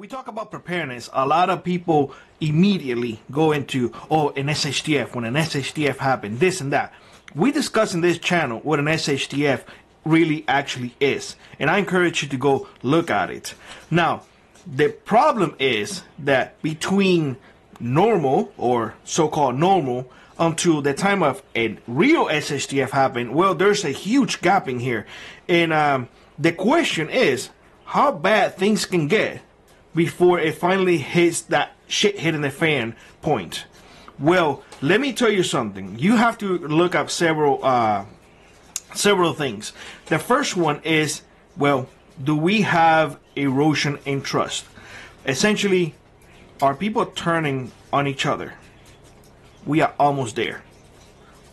we talk about preparedness, a lot of people immediately go into, oh, an SHTF, when an SHTF happened, this and that. We discuss in this channel what an SHTF really actually is, and I encourage you to go look at it. Now, the problem is that between normal, or so-called normal, until the time of a real SHTF happened, well, there's a huge gap in here. And the question is, how bad things can get before it finally hits that shit hitting the fan point. Well, let me tell you something. You have to look up several things. The first one is, well, do we have erosion in trust? Essentially, are people turning on each other? We are almost there.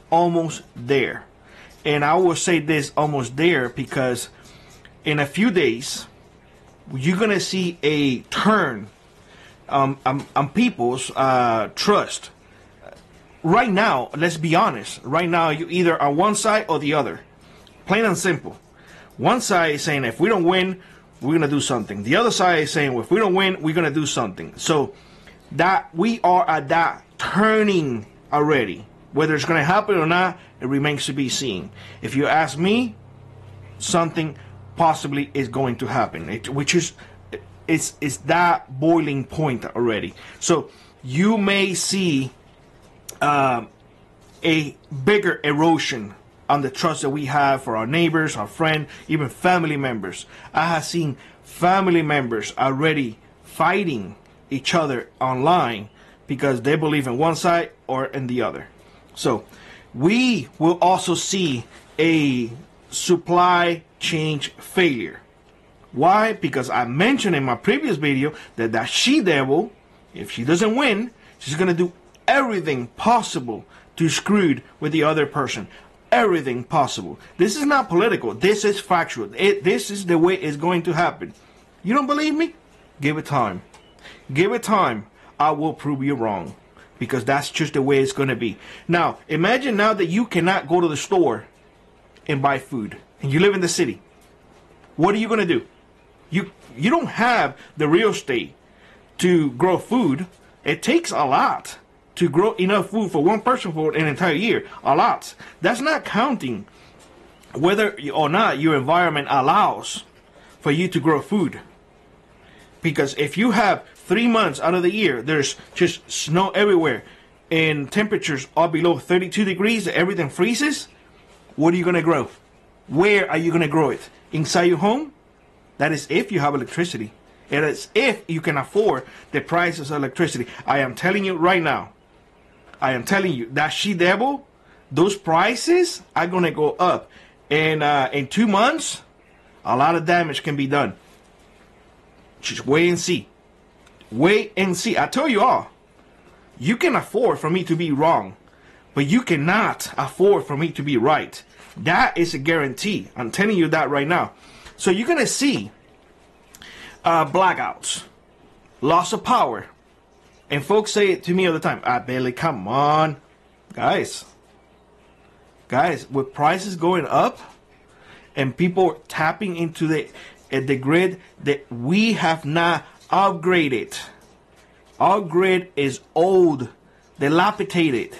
Almost there. And I will say this, almost there, because in a few days, you're going to see a turn on people's trust. Right now, let's be honest. Right now, you're either on one side or the other. Plain and simple. One side is saying, if we don't win, we're going to do something. The other side is saying, well, if we don't win, we're going to do something. So that we are at that turning already. Whether it's going to happen or not, it remains to be seen. If you ask me, something possibly is going to happen, which is it's that boiling point already. So you may see a bigger erosion on the trust that we have for our neighbors, our friends, even family members. I have seen family members already fighting each other online because they believe in one side or in the other. So we will also see a supply chain failure. Why? Because I mentioned in my previous video that that she-devil, if she doesn't win, she's going to do everything possible to screw with the other person. Everything possible. This is not political. This is factual. This is the way it's going to happen. You don't believe me? Give it time. Give it time. I will prove you wrong. Because that's just the way it's going to be. Now, imagine now that you cannot go to the store and buy food. And you live in the city. What are you going to do? You don't have the real estate to grow food. It takes a lot to grow enough food for one person for an entire year. A lot. That's not counting whether or not your environment allows for you to grow food. Because if you have 3 months out of the year, there's just snow everywhere, and temperatures are below 32 degrees, everything freezes, what are you going to grow? Where are you going to grow it? Inside your home? That is if you have electricity. It is if you can afford the prices of electricity. I am telling you right now. I am telling you that she-devil, those prices are going to go up. And in 2 months, a lot of damage can be done. Just wait and see. Wait and see. I tell you all, you can afford for me to be wrong, but you cannot afford for me to be right. That is a guarantee. I'm telling you that right now. So you're going to see blackouts, loss of power. And folks say it to me all the time. Billy, come on. Guys, with prices going up and people tapping into the grid that we have not upgraded. Our grid is old, dilapidated.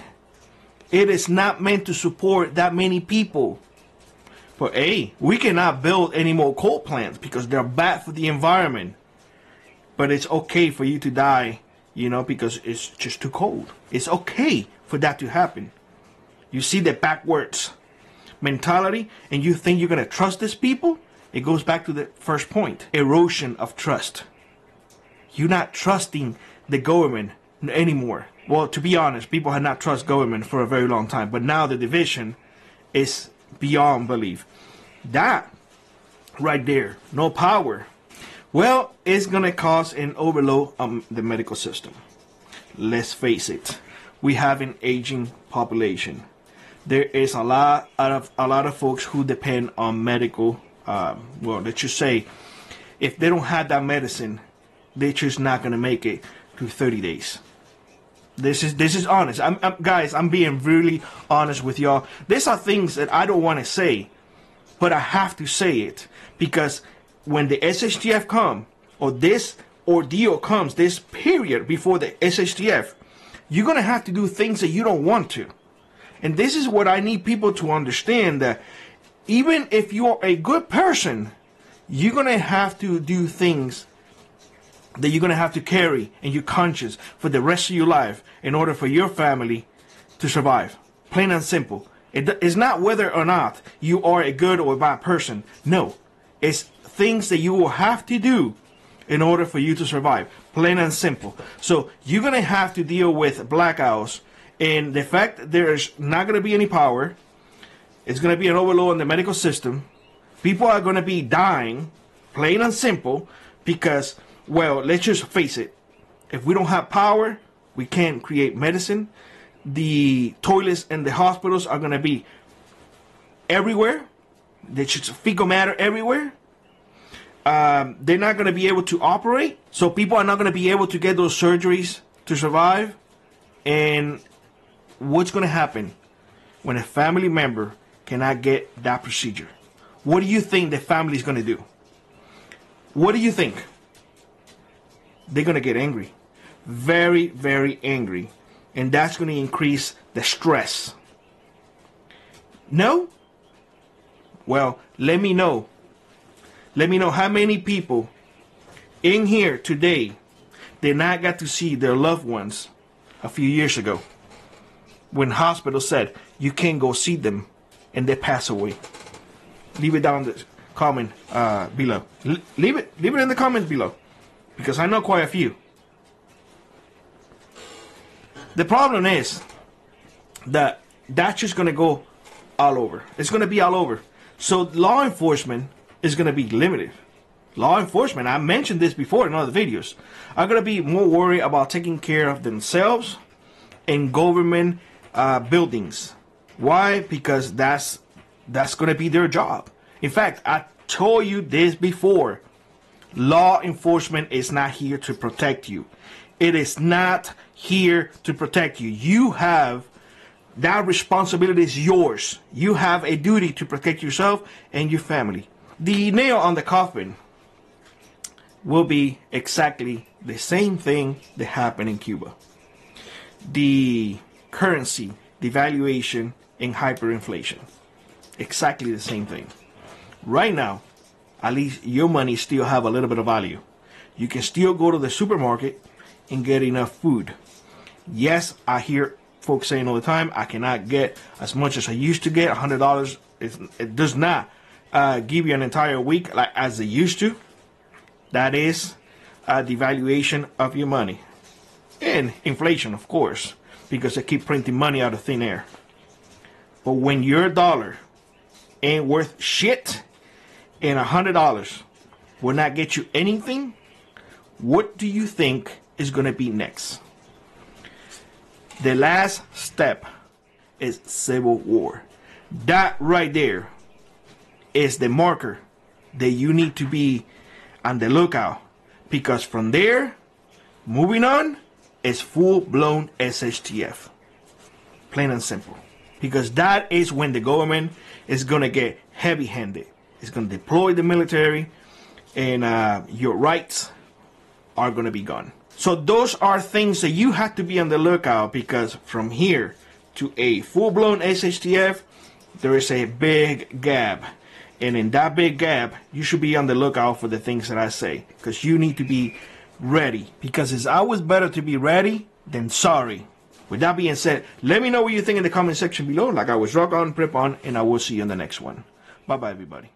It is not meant to support that many people. But hey, we cannot build any more coal plants because they're bad for the environment. But it's okay for you to die, because it's just too cold. It's okay for that to happen. You see the backwards mentality, and you think you're going to trust these people? It goes back to the first point. Erosion of trust. You're not trusting the government anymore. Well, to be honest, people have not trusted government for a very long time. But now the division is beyond belief. That right there, no power. Well, it's going to cause an overload on the medical system. Let's face it. We have an aging population. There is a lot of folks who depend on medical. Well, let's just say, if they don't have that medicine, they're just not going to make it to 30 days. This is honest. Guys, I'm being really honest with y'all. These are things that I don't want to say, but I have to say it because when the SHTF come, or this ordeal comes, this period before the SHTF, you're going to have to do things that you don't want to. And this is what I need people to understand, that even if you're a good person, you're going to have to do things that you're going to have to carry in your conscience for the rest of your life in order for your family to survive. Plain and simple. It's not whether or not you are a good or a bad person. No. It's things that you will have to do in order for you to survive. Plain and simple. So you're going to have to deal with blackouts and the fact that there's not going to be any power. It's going to be an overload on the medical system. People are going to be dying, plain and simple, because, well, let's just face it. If we don't have power, we can't create medicine. The toilets in the hospitals are going to be everywhere. There's just fecal matter everywhere. They're not going to be able to operate. So people are not going to be able to get those surgeries to survive. And what's going to happen when a family member cannot get that procedure? What do you think the family is going to do? What do you think? They're going to get angry. Very, very angry. And that's going to increase the stress. No? Well, let me know. Let me know how many people in here today did not get to see their loved ones a few years ago when hospitals said you can't go see them and they pass away. Leave it down in the comment below. Leave it in the comments below, because I know quite a few. The problem is that that's just going to go all over. It's going to be all over. So law enforcement is going to be limited. Law enforcement, I mentioned this before in other videos, are going to be more worried about taking care of themselves in government buildings. Why? Because that's going to be their job. In fact, I told you this before. Law enforcement is not here to protect you. It is not here to protect you. You have, that responsibility is yours. You have a duty to protect yourself and your family. The nail on the coffin will be exactly the same thing that happened in Cuba. The currency devaluation and hyperinflation. Exactly the same thing. Right now, at least your money still have a little bit of value. You can still go to the supermarket and get enough food. Yes, I hear folks saying all the time, I cannot get as much as I used to get. $100, it does not give you an entire week like as they used to. That is a devaluation of your money. And inflation, of course, because they keep printing money out of thin air. But when your dollar ain't worth shit and $100 will not get you anything, what do you think is going to be next? The last step is civil war. That right there is the marker that you need to be on the lookout, because from there, moving on, is full-blown SHTF. Plain and simple. Because that is when the government is going to get heavy-handed. It's going to deploy the military, and your rights are going to be gone. So those are things that you have to be on the lookout, because from here to a full-blown SHTF, there is a big gap. And in that big gap, you should be on the lookout for the things that I say, because you need to be ready. Because it's always better to be ready than sorry. With that being said, let me know what you think in the comment section below. Like I was rock on, prep on, and I will see you in the next one. Bye-bye, everybody.